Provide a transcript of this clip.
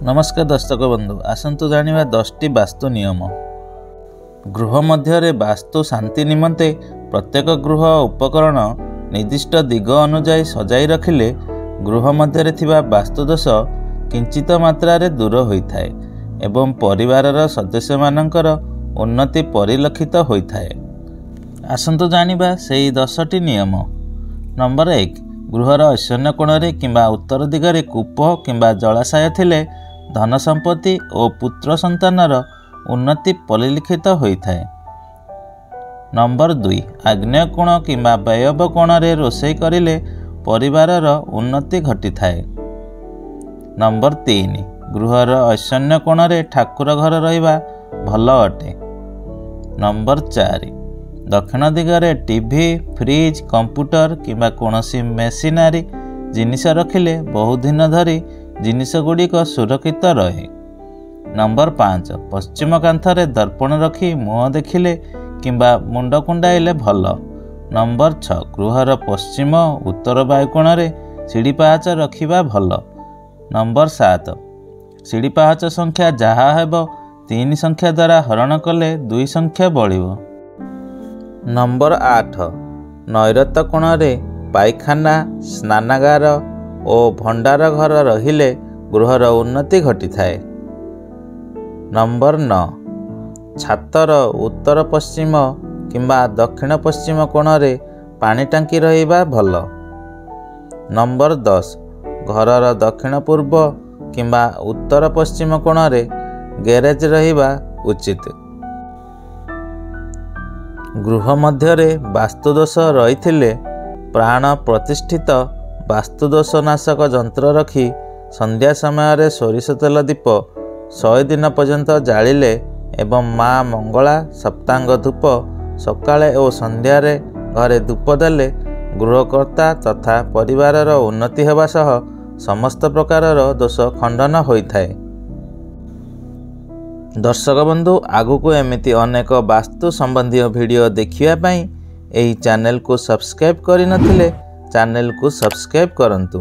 नमस्कार दर्शक बंधु, आसतु जानिबा 10टी वास्तु नियम। गृह मध्य वास्तु शांति निमंते प्रत्येक गृह उपकरण निर्दिष्ट दिग अनुजाई सजाई रखिले गृह मध्य थिबा वास्तुदोष किंचित मात्रा रे दूर होइथाय एवं परिवारर सदस्य मानकर उन्नति परिलक्षित होइथाय। आसतु जानिबा सेही 10टी नियम। नंबर 1, गृहर ईशान्य कोणरे किंबा उत्तर दिगरे कूप किंबा जलाशय थिले धन संपत्ति और पुत्र संतानर उन्नति परिलक्षित होइथाय। नंबर 2, आग्नेय कोण किंबा वायव्य कोणरे रोषेई करिले परिवारर उन्नति घटिथाय। नंबर 3, गृहर ईशान्य कोणरे ठाकुर घर रहिबा भल अटे। नंबर 4, दक्षिण दिगरे टीवी, फ्रिज, कंप्यूटर किंबा कोनोसी मेसिनारी जिनिस रखिले बहु दिन धरी जिनिस गुड़िक सुरक्षित रहे। नंबर 5, पश्चिम कांथरे दर्पण रखी मुह देखिले किंबा मुंड कुंडाइले भल। नंबर 6, गृहर पश्चिम उत्तर वायुकोणरे सीढ़ी पाहाच रखिबा भल। नंबर 7, सीढ़ी पाहाच संख्या जहा हेबो 3 संख्या द्वारा हरण कले 2 संख्या बढ़िबो। नंबर 8, नैऋत्य कोणरे पायखाना, स्नानागार और भंडार घर रहिले गृहर उन्नति घटिथाय। नंबर 9, छातर उत्तर पश्चिम किंबा दक्षिण पश्चिम कोणरे पानी टांकी रहिबा भल। नंबर 10, घरर दक्षिण पूर्व किंबा उत्तर पश्चिम कोणरे गैरेज रहिबा उचित। गृह मध्यरे वास्तुदोष रहिथिले प्राण प्रतिष्ठित वास्तुदोष नाशक यंत्र रखी संध्या समय सोरिष तेल दीप 100 दिन पर्यंत जालिले एवं माँ मंगला सप्तांग धूप सकाळे और संध्यारे घरे धूप देले गृहकर्ता तथा परिवारर उन्नति हेबा सह समस्त प्रकारर दोष खंडन होइथाय। दर्शक बंधु, आगुको एमिति अनेक वास्तु संबंधी वीडियो देखिया पई एही चैनल को सब्सक्राइब करि नथिले चैनल को सब्सक्राइब करंतु।